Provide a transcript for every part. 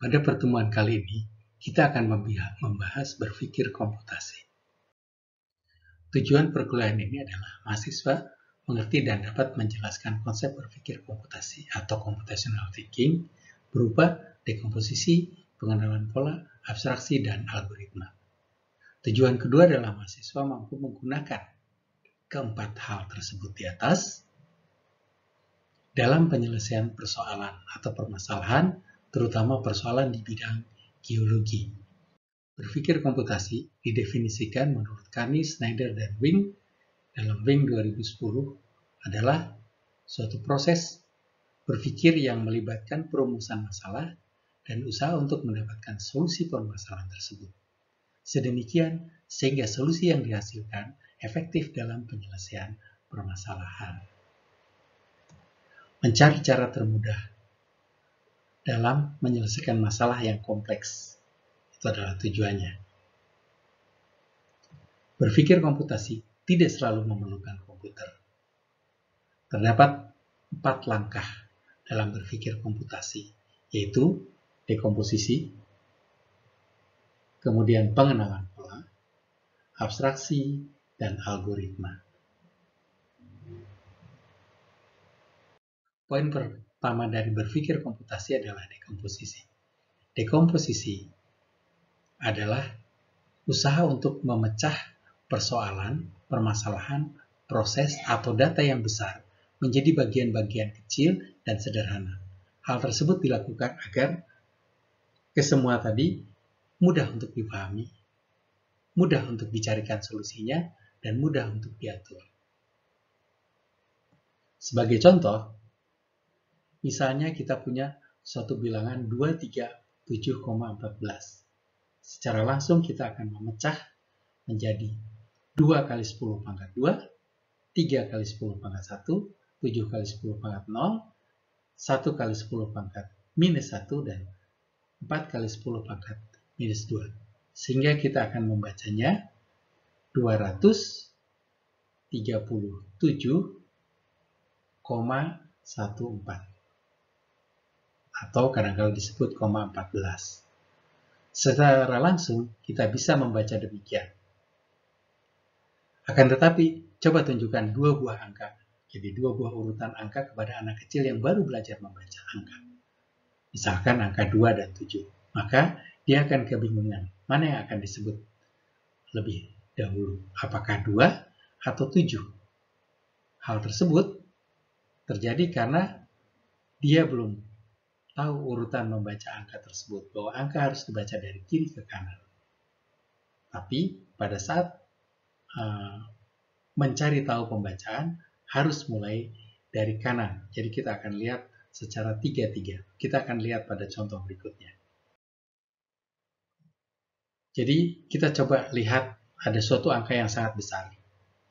Pada pertemuan kali ini, kita akan membahas berpikir komputasi. Tujuan perkuliahan ini adalah mahasiswa mengerti dan dapat menjelaskan konsep berpikir komputasi atau computational thinking berupa dekomposisi, pengenalan pola, abstraksi, dan algoritma. Tujuan kedua adalah mahasiswa mampu menggunakan keempat hal tersebut di atas dalam penyelesaian persoalan atau permasalahan, terutama persoalan di bidang geologi. Berpikir komputasi didefinisikan menurut Carney, Snyder, dan Wing dalam Wing 2010 adalah suatu proses berpikir yang melibatkan perumusan masalah dan usaha untuk mendapatkan solusi permasalahan tersebut. Sedemikian sehingga solusi yang dihasilkan efektif dalam penyelesaian permasalahan. Mencari cara termudah dalam menyelesaikan masalah yang kompleks. Itu adalah tujuannya. Berpikir komputasi tidak selalu memerlukan komputer. Terdapat 4 langkah dalam berpikir komputasi, yaitu dekomposisi, kemudian pengenalan pola, abstraksi, dan algoritma. Poin pertama dari berpikir komputasi adalah dekomposisi. Dekomposisi adalah usaha untuk memecah persoalan, permasalahan, proses, atau data yang besar menjadi bagian-bagian kecil dan sederhana. Hal tersebut dilakukan agar kesemua tadi mudah untuk dipahami, mudah untuk dicarikan solusinya, dan mudah untuk diatur. Sebagai contoh, misalnya kita punya suatu bilangan 237,14. Secara langsung kita akan memecah menjadi 2 kali 10 pangkat 2, 3 kali 10 pangkat 1, 7 kali 10 pangkat 0, 1 kali 10 pangkat minus 1, dan 4 kali 10 pangkat minus 2. Sehingga kita akan membacanya 237,14 atau kadang-kadang disebut 14. Secara langsung kita bisa membaca demikian. Akan tetapi, coba tunjukkan 2 buah angka, jadi 2 buah urutan angka kepada anak kecil yang baru belajar membaca angka. Misalkan angka 2 dan 7, maka dia akan kebingungan mana yang akan disebut lebih dahulu, apakah 2 atau 7. Hal tersebut terjadi karena dia belum tahu urutan membaca angka tersebut, bahwa angka harus dibaca dari kiri ke kanan. Tapi pada saat mencari tahu pembacaan harus mulai dari kanan. Jadi kita akan lihat secara 3-3. Kita akan lihat pada contoh berikutnya. Jadi kita coba lihat ada suatu angka yang sangat besar.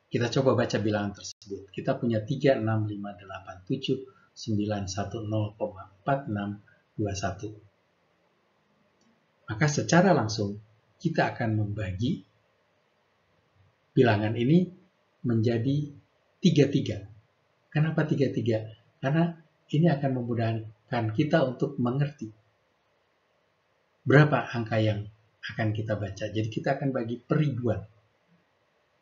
Kita coba baca bilangan tersebut. Kita punya 3, 6, 5, 8, 7, 9, 1, 0,4621. Maka secara langsung kita akan membagi bilangan ini menjadi 3-3. Kenapa 3-3? Karena ini akan memudahkan kita untuk mengerti berapa angka yang akan kita baca. Jadi kita akan bagi peribuan.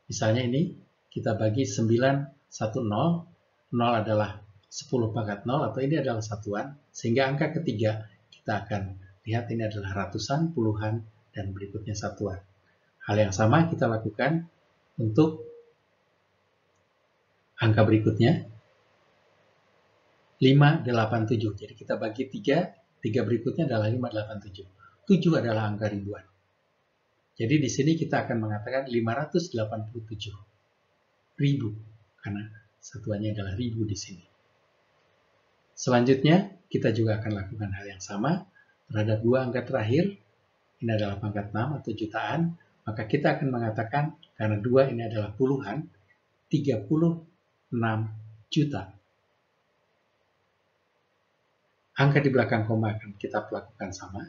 Misalnya ini kita bagi 9, 1, 0. 0 adalah 10 pangkat 0 atau ini adalah satuan. Sehingga angka ketiga kita akan lihat ini adalah ratusan, puluhan, dan berikutnya satuan. Hal yang sama kita lakukan untuk angka berikutnya 587. Jadi kita bagi 3 berikutnya adalah 587. 7 adalah angka ribuan. Jadi di sini kita akan mengatakan 587.000 karena satuannya adalah ribu di sini. Selanjutnya kita juga akan lakukan hal yang sama terhadap 2 angka terakhir. Ini adalah pangkat 6 atau jutaan. Maka kita akan mengatakan karena 2 ini adalah puluhan, 36 juta. Angka di belakang koma akan kita lakukan sama.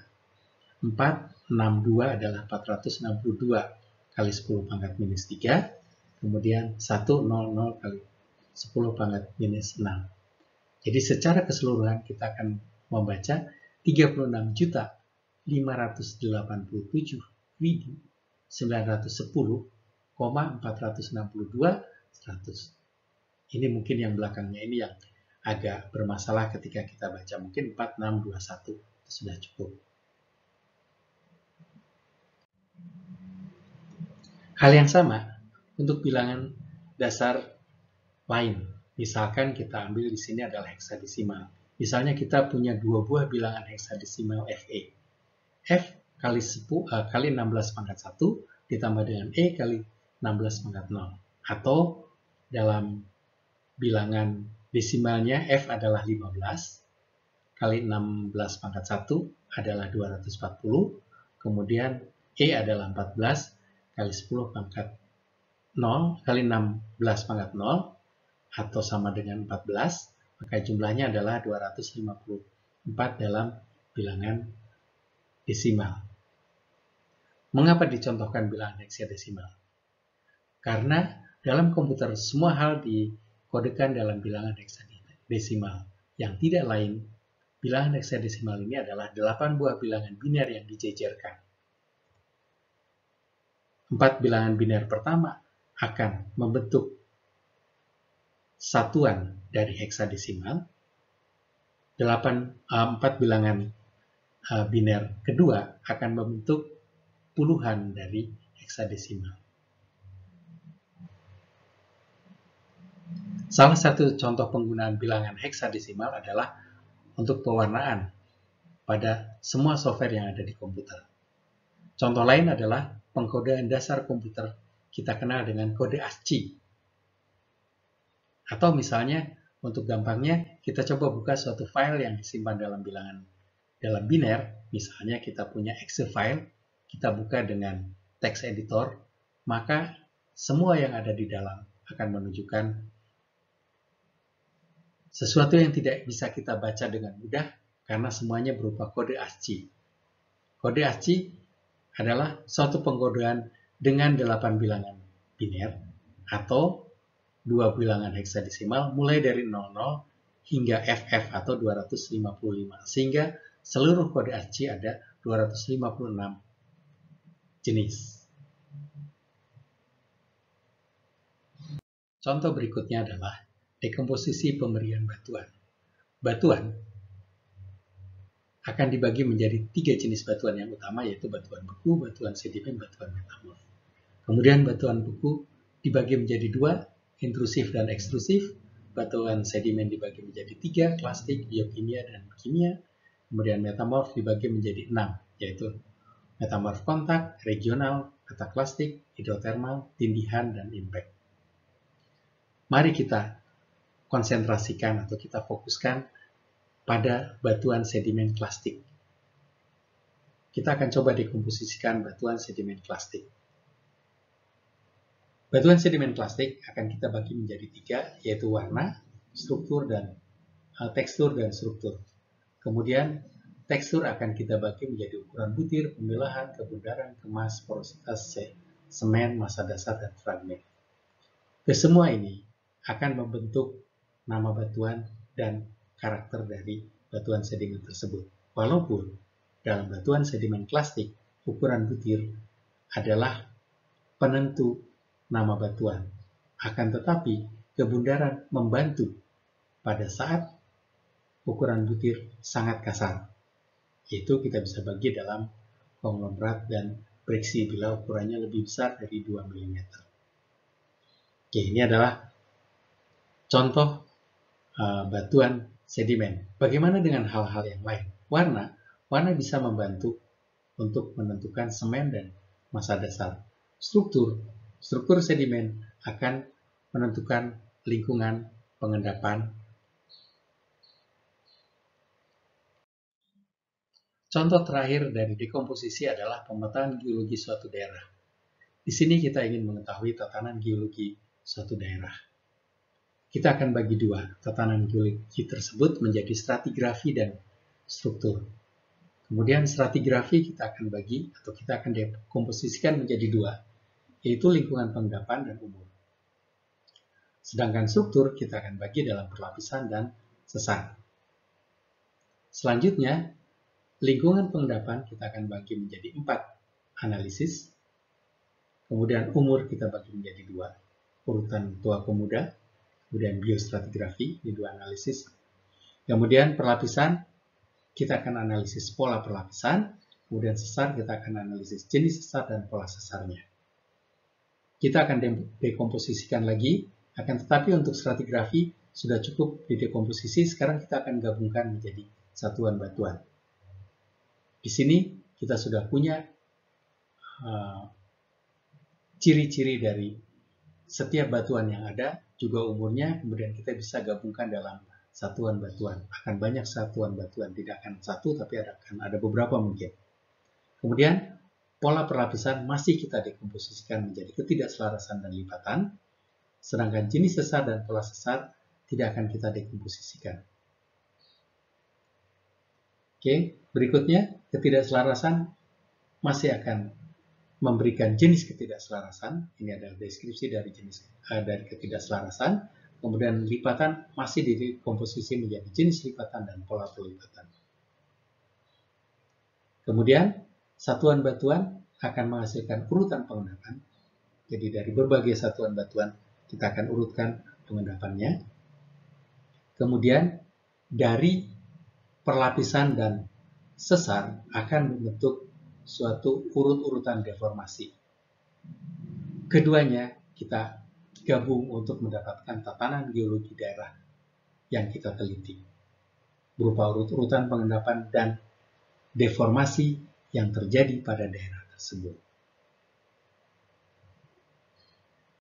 462 adalah 462 kali 10 pangkat minus 3. Kemudian 100 kali 10 pangkat minus 6. Jadi secara keseluruhan kita akan membaca 36 juta 587.910,462 Ini mungkin yang belakangnya ini yang agak bermasalah ketika kita baca. Mungkin 4621 itu sudah cukup. Hal yang sama untuk bilangan dasar lain. Misalkan kita ambil di sini adalah heksadesimal. Misalnya kita punya dua buah bilangan heksadesimal FE. F kali 16 pangkat 1 ditambah dengan E kali 16 pangkat 0. Atau dalam bilangan desimalnya F adalah 15 kali 16 pangkat 1 adalah 240. Kemudian E adalah 14 kali 10 pangkat 0 kali 16 pangkat 0 atau sama dengan 14, maka jumlahnya adalah 254 dalam bilangan desimal. Mengapa dicontohkan bilangan heksadesimal? Karena dalam komputer semua hal dikodekan dalam bilangan heksadesimal. Yang tidak lain, bilangan heksadesimal ini adalah 8 buah bilangan biner yang dijejerkan. 4 bilangan biner pertama akan membentuk satuan dari heksadesimal. 4 bilangan biner kedua akan membentuk puluhan dari heksadesimal. Salah satu contoh penggunaan bilangan heksadesimal adalah untuk pewarnaan pada semua software yang ada di komputer. Contoh lain adalah pengkodean dasar komputer kita kenal dengan kode ASCII. Atau misalnya, untuk gampangnya, kita coba buka suatu file yang disimpan dalam biner. Misalnya kita punya Excel file, kita buka dengan text editor, maka semua yang ada di dalam akan menunjukkan sesuatu yang tidak bisa kita baca dengan mudah karena semuanya berupa kode ASCII. Kode ASCII adalah suatu pengkodean dengan 8 bilangan biner atau 2 bilangan heksadesimal mulai dari 00 hingga FF atau 255, sehingga seluruh kode ASCII ada 256 jenis. Contoh berikutnya adalah dekomposisi pemberian batuan. Batuan akan dibagi menjadi 3 jenis batuan yang utama, yaitu batuan beku, batuan sedimen, batuan metamorf. Kemudian batuan beku dibagi menjadi 2, intrusif dan ekstrusif. Batuan sedimen dibagi menjadi 3, klastik, biokimia, dan kimia. Kemudian metamorf dibagi menjadi 6, yaitu metamorf kontak, regional, kataklastik, hidrotermal, tindihan, dan impact. Mari kita konsentrasikan atau kita fokuskan pada batuan sedimen klastik. Kita akan coba dekomposisikan batuan sedimen klastik. Batuan sedimen klastik akan kita bagi menjadi 3, yaitu warna, struktur, dan tekstur dan struktur. Kemudian tekstur akan kita bagi menjadi ukuran butir, pemilahan, kebundaran, kemas, porositas, semen, massa dasar, dan fragmen. Kesemua ini akan membentuk nama batuan dan karakter dari batuan sedimen tersebut. Walaupun dalam batuan sedimen klastik, ukuran butir adalah penentu nama batuan. Akan tetapi, kebundaran membantu pada saat ukuran butir sangat kasar. Yaitu kita bisa bagi dalam konglomerat dan briksi bila ukurannya lebih besar dari 2 mm. Oke, ini adalah contoh batuan sedimen. Bagaimana dengan hal-hal yang lain? Warna bisa membantu untuk menentukan semen dan massa dasar. Struktur sedimen akan menentukan lingkungan pengendapan. Contoh terakhir dari dekomposisi adalah pemetaan geologi suatu daerah. Di sini kita ingin mengetahui tatanan geologi suatu daerah. Kita akan bagi 2 tatanan geologi tersebut menjadi stratigrafi dan struktur. Kemudian stratigrafi kita akan bagi atau kita akan dekomposisikan menjadi 2, yaitu lingkungan pengendapan dan umur. Sedangkan struktur kita akan bagi dalam perlapisan dan sesar. Selanjutnya, Lingkungan pengendapan kita akan bagi menjadi 4 analisis. Kemudian umur kita bagi menjadi 2, urutan tua ke muda. Kemudian biostratigrafi, ini 2 analisis. Kemudian perlapisan, kita akan analisis pola perlapisan. Kemudian sesar, kita akan analisis jenis sesar dan pola sesarnya. Kita akan dekomposisikan lagi, akan tetapi untuk stratigrafi sudah cukup didekomposisi, sekarang kita akan gabungkan menjadi satuan batuan. Di sini kita sudah punya ciri-ciri dari setiap batuan yang ada, juga umurnya, kemudian kita bisa gabungkan dalam satuan batuan. Akan banyak satuan batuan, tidak akan satu, tapi akan ada beberapa mungkin. Kemudian, pola perlapisan masih kita dekomposisikan menjadi ketidakselarasan dan lipatan, sedangkan jenis sesar dan pola sesar tidak akan kita dekomposisikan. Oke, berikutnya ketidakselarasan masih akan memberikan jenis ketidakselarasan. Ini adalah deskripsi dari dari ketidakselarasan. Kemudian lipatan masih dikomposisi menjadi jenis lipatan dan pola pelipatan. Kemudian satuan batuan akan menghasilkan urutan pengendapan. Jadi dari berbagai satuan batuan kita akan urutkan pengendapannya. Kemudian dari perlapisan dan sesar akan membentuk suatu urut-urutan deformasi. Keduanya kita gabung untuk mendapatkan tatanan geologi daerah yang kita teliti, berupa urut-urutan pengendapan dan deformasi yang terjadi pada daerah tersebut.